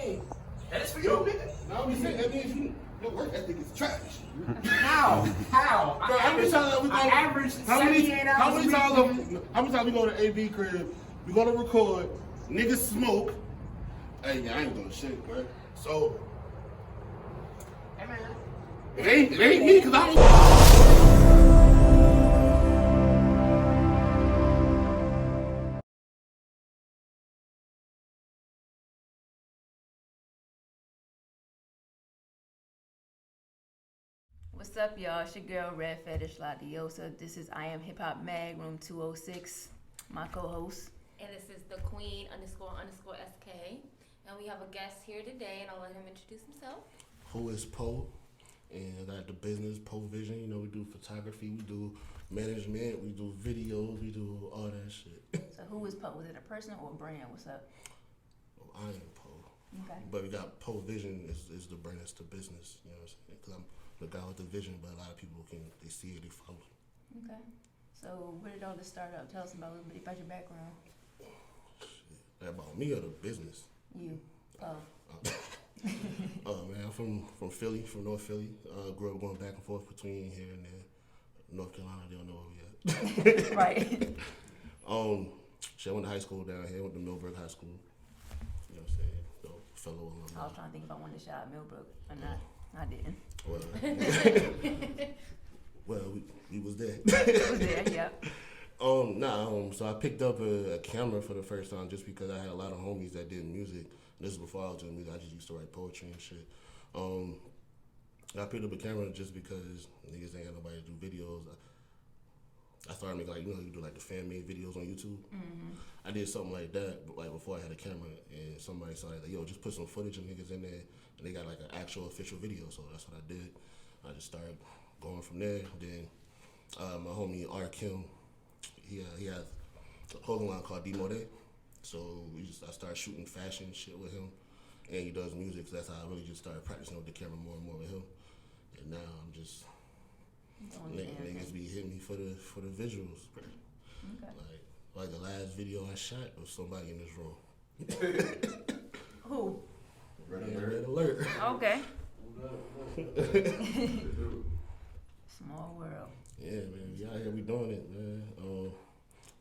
mean, that is for you, nigga. No, I'm just saying that means your work ethic is trash. How? Bro, how many times we go? Average 78 hours. How many times we go to AB crib? We go to record. Niggas smoke. Hey, man, I ain't doing shit, bro. So Hey, man. it ain't me, cause I don't. What's up, y'all? It's your girl, Red Fetish Ladiosa. This is IAMHIPHOPMAG, room 206. My co-host. And this is the Queen __SK. And we have a guest here today, and I'll let him introduce himself. Who is Poe? And I got the business, Poe Vision. You know, we do photography, we do management, we do videos, we do all that shit. So who is Poe? Is it a person or a brand? What's up? Well, I am Poe. Okay. But we got Poe Vision is the brand, it's the business. You know what I'm saying? Because I'm the guy with the vision, but a lot of people they see it, they follow. Okay. So where did all this start up? Tell us about a little bit about your background. Shit. About me or the business? You. Poe. Man, I'm from Philly, from North Philly. Grew up going back and forth between here and there. North Carolina, they don't know where we at. Right. Shit, I went to high school down here, went to Millbrook High School. You know what I'm saying? So, fellow alumni. I was trying to think if I wanted to shout out Millbrook or not. I didn't. Well, we was there. It was there, yep. So I picked up a camera for the first time just because I had a lot of homies that did music. This is before I was doing music. I just used to write poetry and shit. I picked up a camera just because niggas ain't got nobody to do videos. I started making you do like the fan made videos on YouTube. Mm-hmm. I did something like that, but like before I had a camera, and somebody started like, yo, just put some footage of niggas in there, and they got like an actual official video. So that's what I did. I just started going from there. Then my homie R. Kim, he has a clothing line called D-Mode. So I started shooting fashion shit with him, and he does music. So that's how I really just started practicing with the camera more and more with him. And now I'm just niggas be hitting me for the visuals. Okay. Like the last video I shot was somebody in this room. Who? Red alert. Okay. Small world. Yeah, man. We out here, we doing it, man.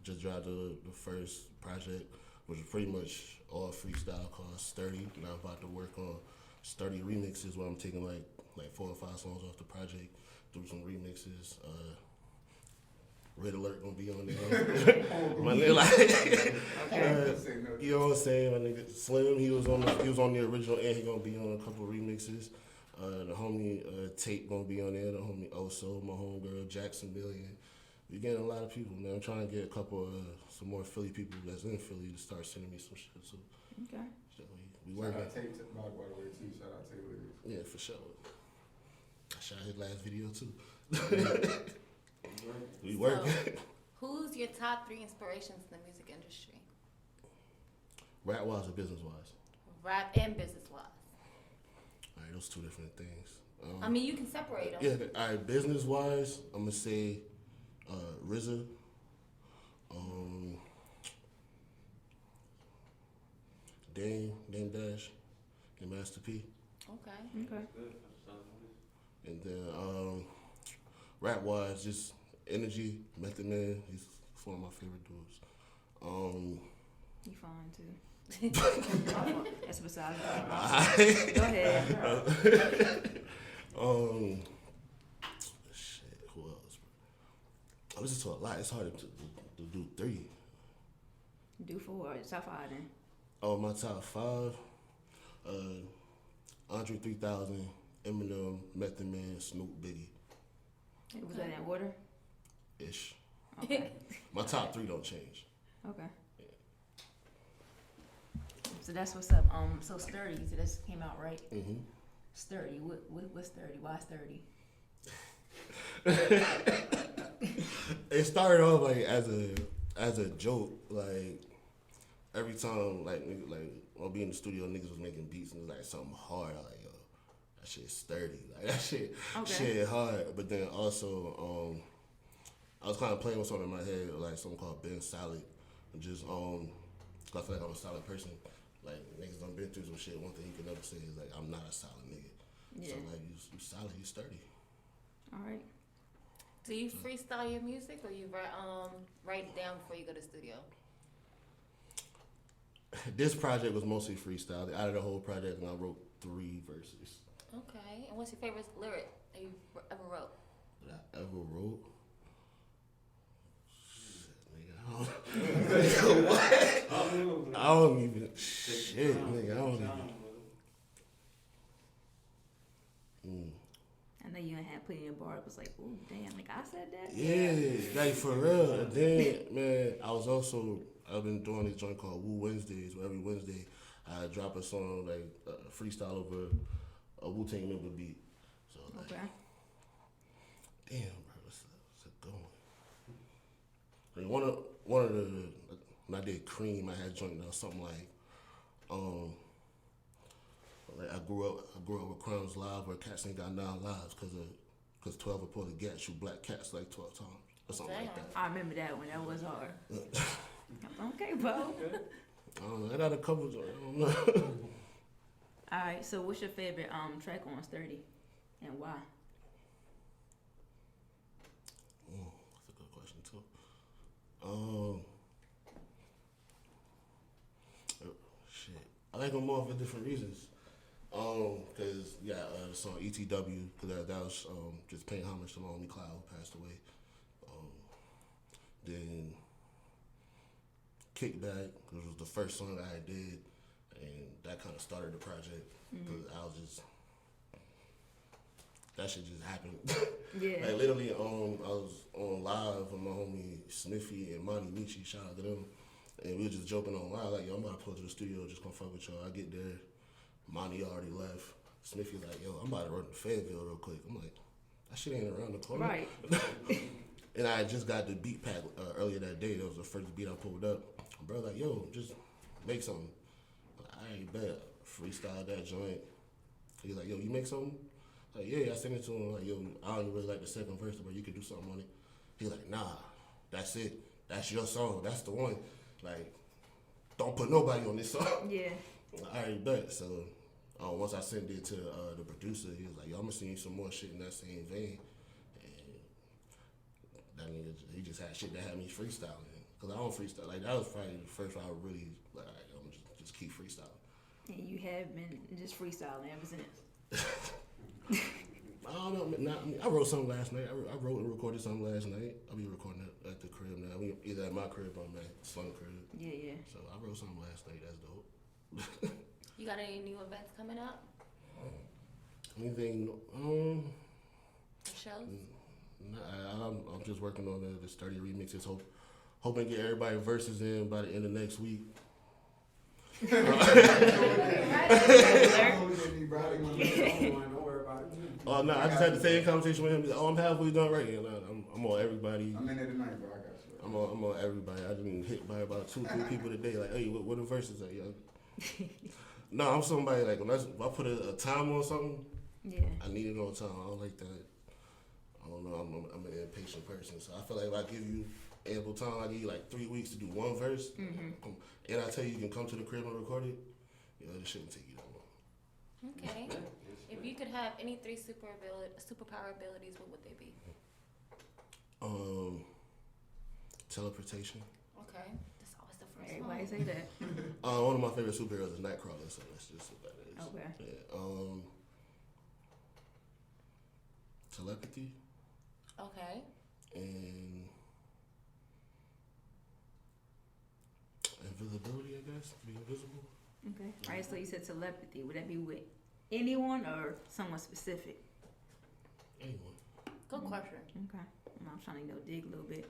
Just dropped the first project, which is pretty much all freestyle called Sturdy. Now I'm about to work on Sturdy remixes where I'm taking like 4 or 5 songs off the project, do some remixes. Red Alert gonna be on there. My nigga, you know what I'm saying? My nigga Slim, he was on the original, and he gonna be on a couple of remixes. The homie Tate gonna be on there. The homie Oso, my homegirl Jackson Million. We getting a lot of people, man. I'm trying to get a couple some more Philly people that's in Philly to start sending me some shit too. Okay. So we working. Shout out Tate, by the way, too. Shout out Tate Williams. Yeah, for sure. I shot his last video too. We working. So, who's your top 3 inspirations in the music industry? Rap wise or business wise? Rap and business wise. All right, those 2 different things. I mean, you can separate them. Yeah, all right, business wise, I'm gonna say RZA. Dame Dash, and Master P. Okay. And then rap wise, just Energy, Method Man. He's one of my favorite dudes. You fine too. That's besides the Go ahead. Shit, who else? I listen to a lot. It's hard to do 3. Do 4. Top 5 then. Oh, my top 5. Andre 3000, Eminem, Method Man, Snoop, Biggie. Was that in order? Ish. Okay. My top 3 don't change. Okay. Yeah. So that's what's up. So Sturdy, so this came out right? Mm-hmm. Sturdy. What's Sturdy? Why Sturdy? It started off like as a joke. Like every time, like I'll be in the studio, niggas was making beats and it was like something hard. I like, yo, that shit's sturdy. Like that shit hard. But then also, I was kind of playing with something in my head, like something called being solid. Just I feel like I'm a solid person. like niggas done been through some shit. One thing you can never say is like I'm not a solid nigga. Yeah. So like you solid, you sturdy. All right. Do you freestyle your music or you write it down before you go to the studio? This project was mostly freestyle. Out of the whole project, I wrote 3 verses. Okay. And what's your favorite lyric that you ever wrote? That I ever wrote. Shit, nigga. What? I don't even. Shit, nigga. I don't even. I know you ain't had put in your bar. It was like, ooh, damn, like I said that. Yeah, like for real. And then, man, I've been doing this joint called Woo Wednesdays, where every Wednesday I drop a song, like freestyle over a Wu-Tang member beat. So, like, Okay. damn, bro, what's it going? I mean, one of the, when I did Cream, I had a joint that was something like I grew up with Crimes Live where cats ain't got 9 lives because 12 reported gat shoot black cats like 12 times or something like that. I remember that one. That was hard. Okay, Bo. I don't know. I got a couple. I don't know. All right. So, what's your favorite track on Sturdy, and why? That's a good question too. Shit. I like them more for different reasons. Cause the song ETW, cause that was just paying homage to my homie Cloud who passed away. Then Kickback, which was the first song I did, and that kind of started the project. Cause I was just that shit just happened. Yeah. Like literally, I was on live with my homie Sniffy and Monty Michi, shout out to them, and we were just joking on live like, yo, I'm about to pull to the studio, just gonna fuck with y'all. I get there. Monty already left. Smithy's like, yo, I'm about to run to Fayetteville real quick. I'm like, that shit ain't around the corner. Right. And I just got the beat pack earlier that day. That was the first beat I pulled up. Bro, like, yo, just make something. I ain't bet. Freestyle that joint. He's like, yo, you make something? Like, yeah, I sent it to him. Like, yo, I don't really like the second verse, but you could do something on it. He's like, nah, that's it. That's your song. That's the one. Like, don't put nobody on this song. Yeah. I already bet. So once I sent it to the producer, he was like, yo, I'm gonna send you some more shit in that same vein. And that nigga, he just had shit that had me freestyling. Cause I don't freestyle. Like that was probably the first time I really like, I'm just keep freestyling. And you have been just freestyling ever since. I don't know. I wrote something last night. I wrote and recorded something last night. I'll be recording it at the crib now. Either at my crib or my son crib. Yeah. So I wrote something last night. That's dope. You got any new events coming up? Anything? Shows? Nah, I'm just working on the Sturdy remixes. Hoping to get everybody verses in by the end of next week. Don't worry about it. Oh no, I just had the same conversation with him. He's like, oh, I'm halfway done right here. I'm on everybody. I'm in there tonight, bro. I got you. I'm on everybody. I just been hit by about 2-3 people today. Like, hey, what the verses are, yo? No, I'm somebody like when I put a time on something. Yeah. I need it on time. I don't like that. I don't know. I'm an impatient person, so I feel like if I give you ample time, I give you like 3 weeks to do one verse, and I tell you can come to the crib and record it. You know, this shouldn't take you that long. Okay. If you could have any 3 superpower abilities, what would they be? Teleportation. Okay. That's always the first Everybody one. say that. One of my favorite superheroes is Nightcrawler, so that's just what that is. Okay. Yeah. Telepathy Okay. and invisibility, I guess. Be invisible. Okay. All right. So you said telepathy. Would that be with anyone or someone specific? Anyone. Good question. Okay. I'm trying to go dig a little bit.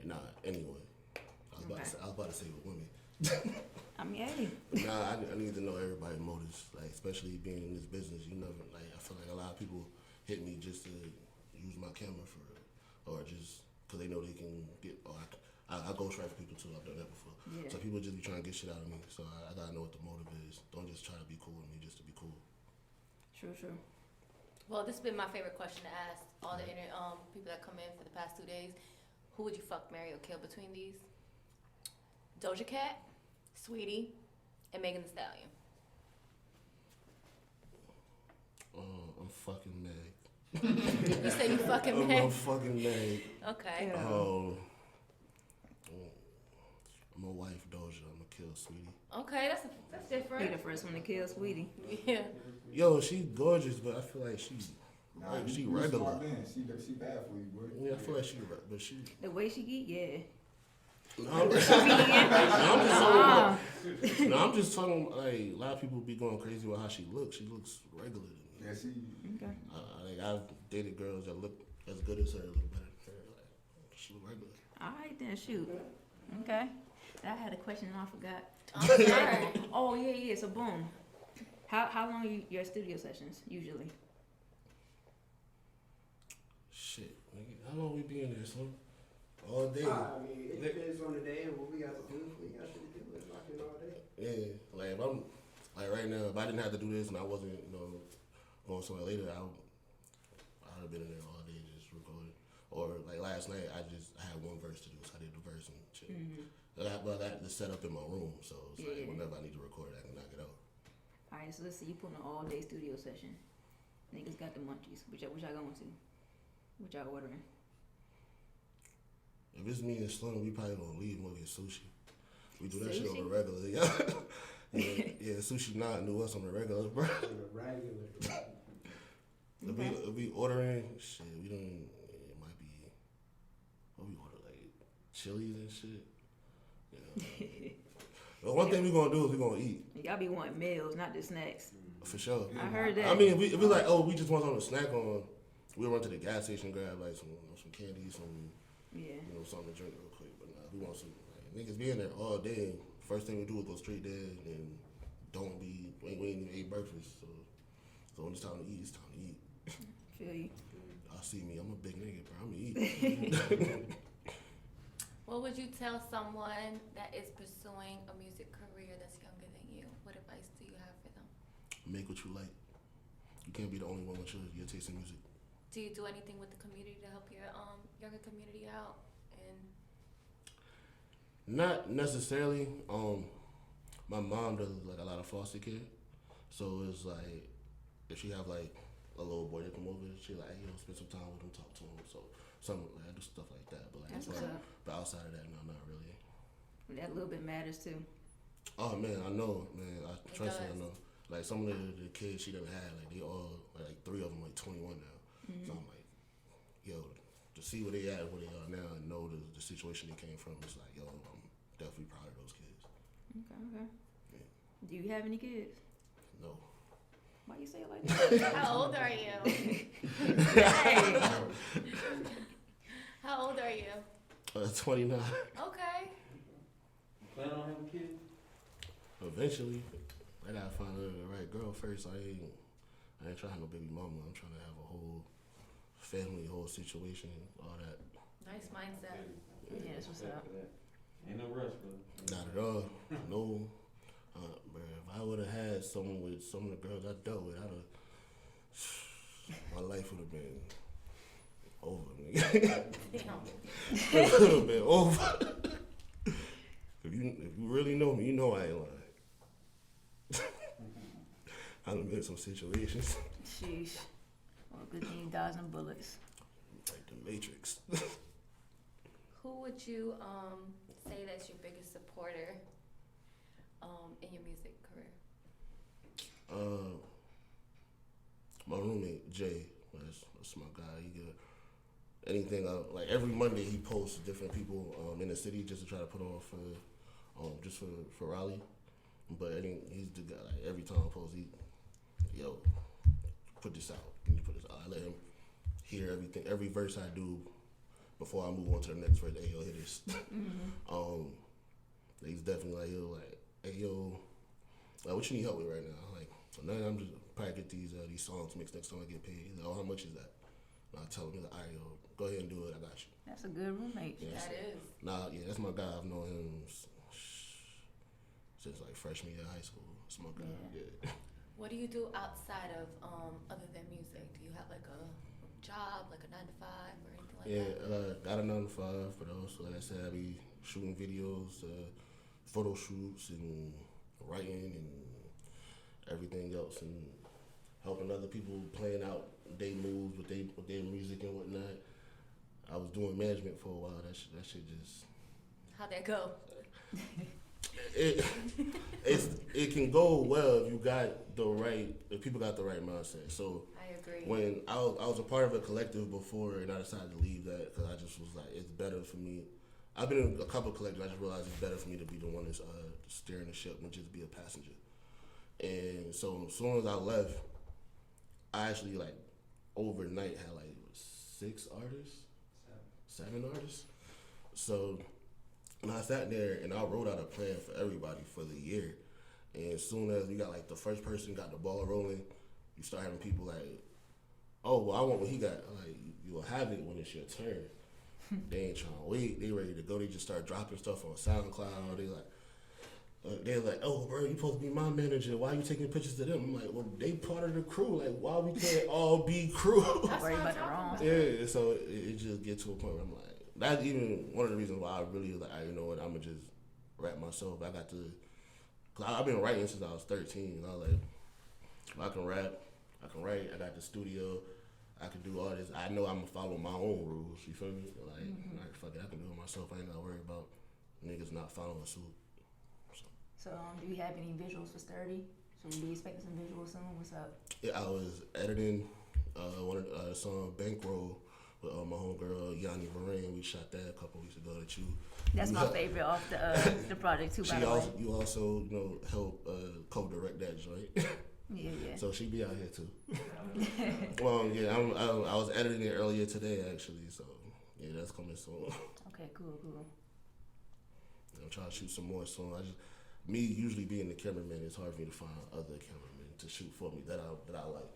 Nah, anyone. I was about to say with women. I mean, hey. Nah, I need to know everybody's motives, like especially being in this business. You never like. I feel like a lot of people hit me just to use my camera for, or just because they know they can get. Or I ghostwrite for people too. I've done that before. Yeah. So people just be trying to get shit out of me. So I gotta know what the motive is. Don't just try to be cool with me just to be cool. True. Well, this has been my favorite question to ask all the people that come in for the past 2 days. Who would you fuck, marry, or kill between these? Doja Cat, Sweetie, and Megan Thee Stallion. I'm fucking Meg. You say you fucking I'm Meg? fucking Meg. Okay. Yeah. My wife Doja. I'm gonna kill Sweetie. Okay, that's He different. the first one to kill Sweetie. Yeah. Yo, she's gorgeous, but I feel like she regular. Smart man. She bad for you, boy. Yeah, I feel like but she. The way she eat, yeah. No, I'm just talking. Like a lot of people be going crazy with how she looks. She looks regular to me. Yeah, she. Okay. Like I've dated girls that look as good as her, look better than her. Like she look regular. All right then, shoot. Okay. I had a question and I forgot. I'm sorry. Oh yeah. So boom. How long are your studio sessions usually? Shit, nigga, how long we be in there, son? All day. I mean, it depends on the day and what we got to do. We got shit to do. It's not all day. Yeah, like if I'm like right now, if I didn't have to do this and I wasn't, going somewhere later, I'd have been in there all day just recording. Or like last night, I had one verse to do, so I did the verse and shit. But I had to set up in my room, so it's like whenever I need to record, I can knock it out. All right. So let's see. You put on an all day studio session. Niggas got the munchies. Which y'all going to? What y'all ordering? If it's me and Slim, we probably gonna leave and go get sushi. We do that shit on Sushi? the regular, yeah, sushi not knew us on the regular, bro. If we ordering shit, we don't. It might be. What we order like chilies and shit. Yeah. But one thing we gonna do is we gonna eat. Y'all be wanting meals, not just snacks. For sure. I heard that. I mean, if we like, we just want something to snack on. We'll run to the gas station, grab like some candy, something to drink real quick. But nah, we want some niggas be in there all day. First thing we do is go straight there and we ain't even ate breakfast. So when it's time to eat, it's time to eat. Feel you. I see me, I'm a big nigga, bro. I'm gonna eat. What would you tell someone that is pursuing a music career that's younger than you? What advice do you have for them? Make what you like. You can't be the only one with your taste in music. Do you do anything with the community to help your younger community out? And not necessarily. My mom does like a lot of foster kids, so it's like if she have like a little boy that come over, she like spend some time with him, talk to him. So something like I do stuff like that. But like, That's what's up. but outside of that, no, not really. That little bit matters too. Oh man, I know, man. Trust me, I does. know. Like some of the kids she done had, like they all like 3 of them like 21 now. So I'm like, yo, to see where they at, where they are now, and know the situation they came from, it's like, yo, I'm definitely proud of those kids. Okay. Yeah. Do you have any kids? No. Why you say it like that? how old are you? How old are you? 29. Okay. Plan on having kids? Eventually, I gotta find the right girl first. I ain't trying to have no baby mama. I'm trying to have a whole family, whole situation, all that. Nice mindset. Yeah, that's what's up. Ain't no rush, bro. Not at all. No. Bro, if I would have had someone with some of the girls I dealt with, my life would have been over, nigga. Damn. It would have been over. If you really know me, you know I ain't lying. I done been in some situations. Sheesh. Well, good thing dodging bullets. Like the Matrix. Who would you say that's your biggest supporter in your music career? My roommate Jay, that's my guy. He get anything like every Monday he posts different people in the city just to try to put on for just for Raleigh. But he's the guy. Like every time I post, yo, put this out. Can you put this out? I let him hear everything, every verse I do before I move on to the next verse. Hey, yo, hear this. He's definitely like, hey, yo, like, what you need help with right now? I'm like, no, I'm just probably get these songs mixed next time I get paid. He's like, oh, how much is that? And I tell him, he's like, all right, yo, go ahead and do it. I got you. That's a good roommate. Yeah, That is. that's my guy. I've known him since like freshman year of high school. That's my guy. Yeah. What do you do outside of other than music? Do you have like a job, like a 9 to 5 or anything like that? Yeah, got a 9 to 5, but also like I said, I be shooting videos, photo shoots and writing and everything else, and helping other people playing out their moves with their music and whatnot. I was doing management for a while. That shit just. How'd that go? It can go well if people got the right mindset. So I agree. when I was a part of a collective before, and I decided to leave that because I just was like, it's better for me. I've been in a couple of collectives. I just realized it's better for me to be the one that's steering the ship than just be a passenger. And so as soon as I left, I actually like overnight had like 7 artists. So and I sat there and I wrote out a plan for everybody for the year. And as soon as you got like the first person got the ball rolling, you start having people like, oh, well, I want what he got. Like, you will have it when it's your turn. They ain't trying to wait. They ready to go. They just start dropping stuff on SoundCloud. They're like, oh, bro, you supposed to be my manager. Why are you taking pictures of them? I'm like, well, they part of the crew. Like, why we can't all be crew? Worry about the wrong. Yeah, so it just get to a point where I'm like, that's even one of the reasons why I really like, you know what, I'm gonna just rap myself. Cause I've been writing since I was 13. I was like, I can rap, I can write, I got the studio, I can do all this. I know I'm gonna follow my own rules. You feel me? Like, fuck it, I can do it myself. I ain't gotta worry about niggas not following suit. So, do you have any visuals for Sturdy? Should we be expecting some visuals soon? What's up? Yeah, I was editing one of the song Bankroll with my homegirl Yanni Moraine. We shot that a couple weeks ago. That's my favorite off the project too. By the way, you also help co-direct that joint. Yeah. So she be out here too. Well, yeah, I was editing it earlier today actually. So yeah, that's coming soon. Okay, cool. I'm trying to shoot some more soon. Me usually being the cameraman, it's hard for me to find other cameramen to shoot for me that I like.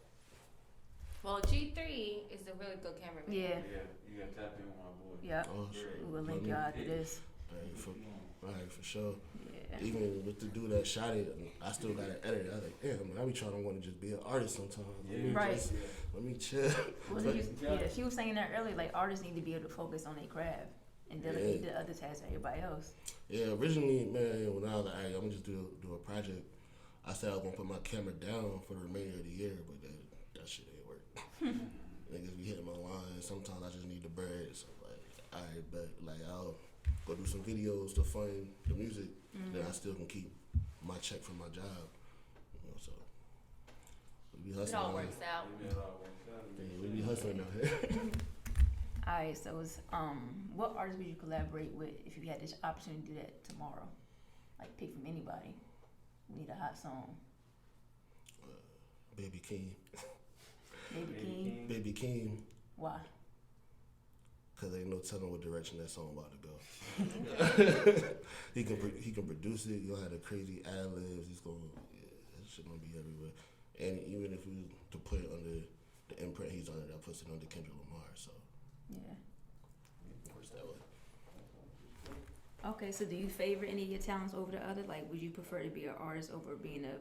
Well, G3 is a really good cameraman. Yeah. Yeah, you gotta tap in with my boy. Yeah. Oh, We'll link y'all after this. All right, for sure. Yeah. Even with the dude that shot it, I still got to edit it. I was like, damn, I be trying to want to just be an artist sometimes. Right. Let me chill. She was saying that earlier. Like, artists need to be able to focus on their craft and delegate the other tasks to everybody else. Yeah, originally, man, when I was like, all right, I'm gonna just do a project, I said I was gonna put my camera down for the remainder of the year, but that shit ain't work. Niggas be hitting my line. Sometimes I just need the bread. So like, all right, but like I'll go do some videos to fund the music, then I still can keep my check from my job. So we be hustling. It all works out. Yeah, we be hustling out here. Alright, so it's, what artist would you collaborate with if you had this opportunity to do that tomorrow? Like, pick from anybody. We need a hot song. Baby King. Baby King? Baby King. Why? Cause ain't no telling what direction that song about to go. He can produce it. You'll have the crazy ad libs. He's that shit gonna be everywhere. And even if we to put it under the imprint he's under, that puts it under Kendrick Lamar. So Yeah. it works that way. Okay, so do you favor any of your talents over the other? Like, would you prefer to be an artist over being a,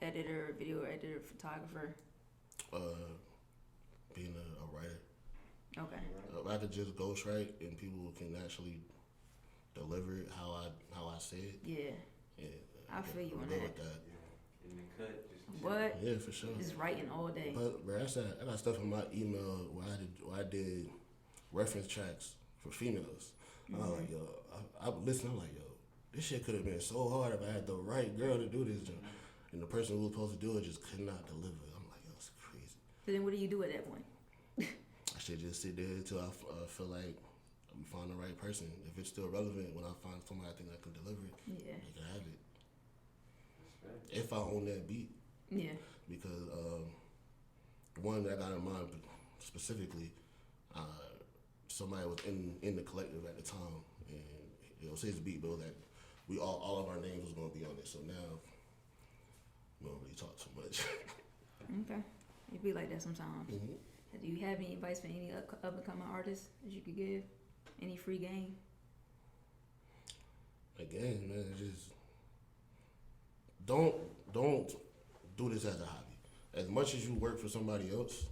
editor, video editor, photographer? Being a writer. Okay. I could just ghostwrite and people can actually deliver it how I say it. Yeah. Yeah, I feel you I'm on good that. with that. In the cut, just What? Yeah, for sure. Just writing all day. But bro, I got stuff in my email where I did reference tracks for females. I'm like, yo, I listen. I'm like, yo, this shit could have been so hard if I had the right girl to do this. And the person who was supposed to do it just could not deliver. I'm like, yo, it's crazy. So then what do you do at that point? I should just sit there until I feel like we find the right person. If it's still relevant, when I find somebody I think that can deliver it, Yeah. they can have it. If I own that beat. Yeah. Because the one that I got in mind specifically, somebody was in the collective at the time, and it was his beat, but it was like all of our names was gonna be on it. So now we don't really talk too much. Okay. It be like that sometimes. Mm-hmm. Do you have any advice for any up-and-coming artists that you could give? Any free game? Again, man, just don't do this as a hobby. As much as you work for somebody else,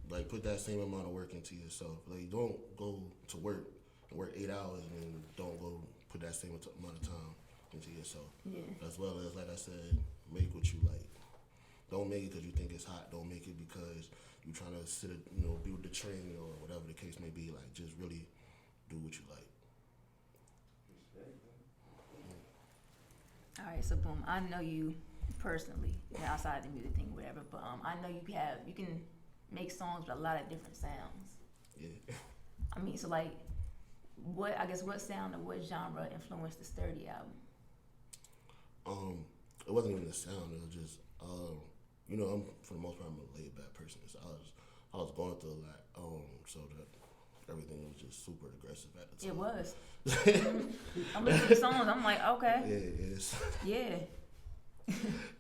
like put that same amount of work into yourself. Like don't go to work and work 8 hours and then don't go put that same amount of time into yourself. Yeah. As well as, like I said, make what you like. Don't make it because you think it's hot. Don't make it because you're trying to be with the trend or whatever the case may be. Like, just really do what you like. All right, so boom. I know you personally, outside the music thing, whatever. But I know you can make songs with a lot of different sounds. Yeah. I mean, so like, what sound or what genre influenced the Sturdy album? It wasn't even the sound. It was just, I'm for the most part I'm a laid back person, so I was going through a lot. So that everything was just super aggressive at the time. It was. I'm listening to the songs. I'm like, okay. Yeah, it is. Yeah.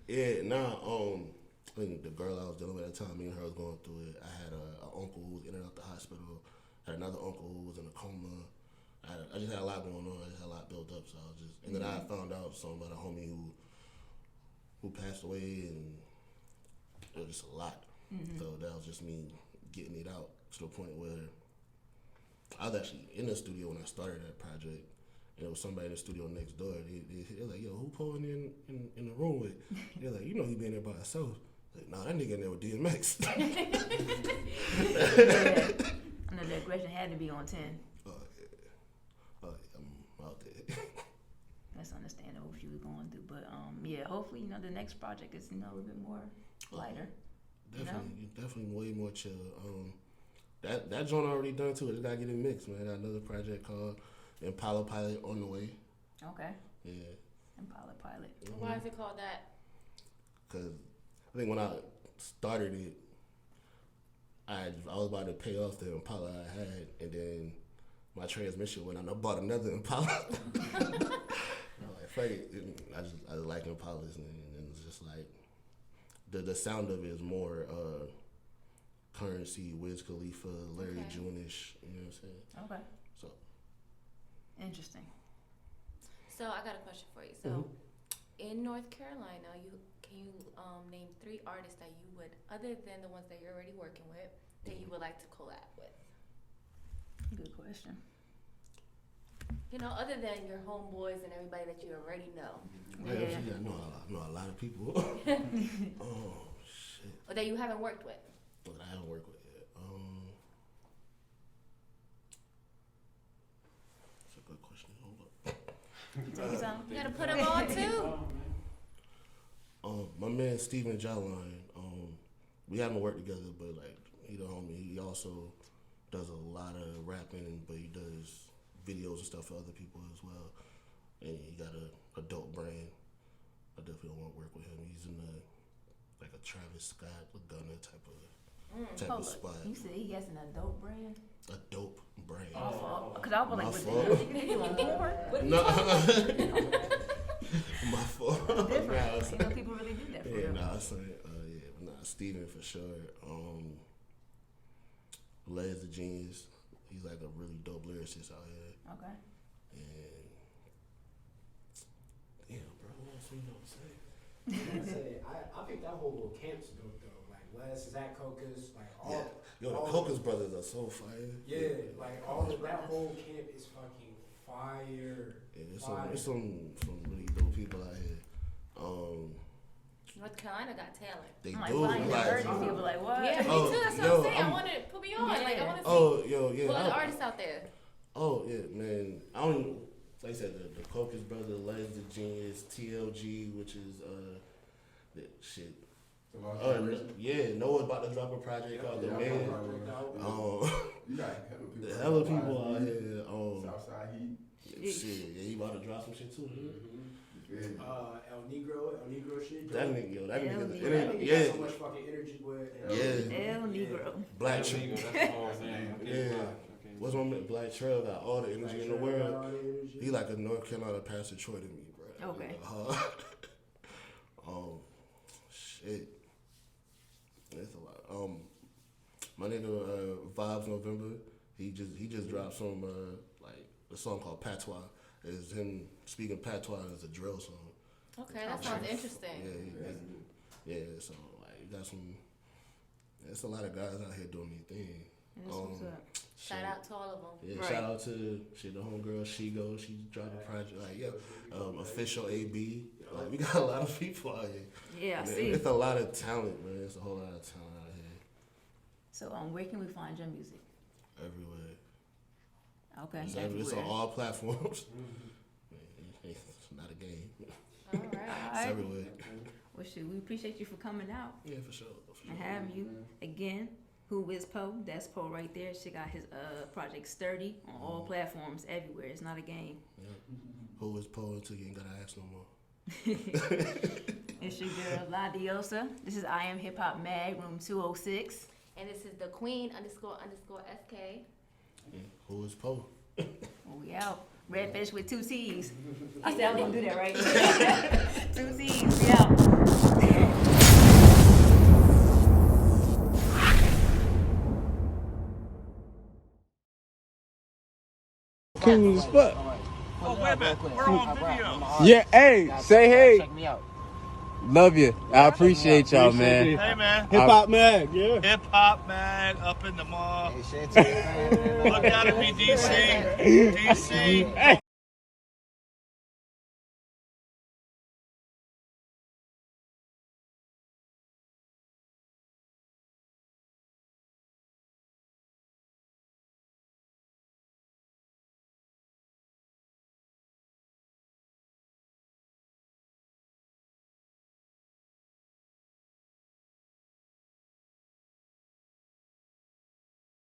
Yeah. Nah. I think the girl I was dealing with at the time, me and her was going through it. I had an uncle who was in and out the hospital. I had another uncle who was in a coma. I just had a lot going on. I just had a lot built up. So I was just, and then I found out something about a homie who passed away, and it was just a lot. Mm-hmm. So that was just me getting it out to the point where I was actually in the studio when I started that project, and there was somebody in the studio next door. They were like, "Yo, who Poe in the room with?" They're like, "You know, he been there by himself." Like, nah, that nigga in there with DMX. Yeah. I know the aggression had to be on 10. I'm out there. That's understandable what you were going through, but yeah, hopefully the next project is a little bit more lighter. Definitely way more chill. That joint already done too. I just gotta get it mixed, man. I got another project called Impala Pilot on the way. Okay. Yeah. Impala Pilot. Mm-hmm. Why is it called that? Cause I think when I started it, I was about to pay off the Impala I had, and then my transmission went out and I bought another Impala. I'm like, fuck it. I just like Impalas, and it's just like the sound of it is more Currency, Wiz Khalifa, Larry June-ish, you know what I'm saying? Okay. So interesting. So I got a question for you. So in North Carolina, can you name 3 artists that you would, other than the ones that you're already working with, that you would like to collab with? Good question. Other than your homeboys and everybody that you already know. Yeah. I know a lot of people. Oh shit. Or that you haven't worked with. That I haven't worked with yet. That's a good question. Hold up. Take your time. You gotta put them on too. My man Steven Jawline, we haven't worked together, but like he the homie. He also does a lot of rapping, but he does videos and stuff for other people as well. And he got a dope brand. I definitely want to work with him. He's in like a Travis Scott, Gunna type of spot. You said he has an adult brand? A dope brand. Because I was like, My what the hell? You on porn? No. My fault. Different. People really do that for real. Steven for sure. Les the Genius. He's like a really dope lyricist out here. Okay. And damn, bro, what else you know to say? I think that whole little camp's dope though. Like Les, Zach Cocas, like all. Yeah. Yo, the Cocas brothers are so fire. Yeah, like all of that whole camp is fucking fire. Yeah, there's some really dope people out here. North Carolina got talent. They I'm do. like, people like, what? Yeah, me too. That's what I'm saying. I want to put me on. Yeah. Like, I want to see Yeah. what other artists out there. Oh, yeah, man. I don't, like I said, the Cocas brothers, Les the Genius, TLG, which is, the shit. Noah's about to drop a project called The Man. You got the hella people out here. Southside Heat. Shit, yeah, he about to drop some shit too. El Negro shit. That nigga, that nigga yeah. got so much fucking energy with. El Negro. Black That's Trail. the whole thing. Yeah. What's my man? Black Trail got all the energy in the world. He like a North Carolina Pastor Troy to me, bro. Okay. Shit. That's a lot. My nigga Vibes November. He just dropped some like a song called Patois. It's him speaking Patois as a drill song. Okay, that sounds interesting. Yeah. So like you got some. There's a lot of guys out here doing their thing. Shout out to all of them. Yeah, Right. shout out to the homegirl. She dropped a project. Like, official AB. Like, we got a lot of people out here. Yeah, I And see. it's a lot of talent, man. It's a whole lot of talent out here. So, where can we find your music? Everywhere. Okay, It's everywhere. on all platforms. It's not a game. All right. It's Alright. everywhere. Well, shoot, we appreciate you for coming out Yeah, for sure. and having you again. Who is Poe? That's Poe right there. She got his project Sturdy on all platforms everywhere. It's not a game. Yeah. Who is Poe until you ain't gotta ask no more. It's your girl La Diosa. This is IAMHIPHOPMAG, room 206. And this is the Queen__SK. Yeah. Who is Poe? Well, we out. Redfish with 2 T's. I said I was gonna do that right. 2 T's. We out. Cool as fuck. Oh, wait a minute. We're on video. Yeah, hey, say hey. Check me out. Love you. I appreciate y'all, man. Hey, man. Hip Hop Mag, yeah. Hip Hop Mag up in the mall. Hey, share to your fans, man. Look out at me, DC. DC.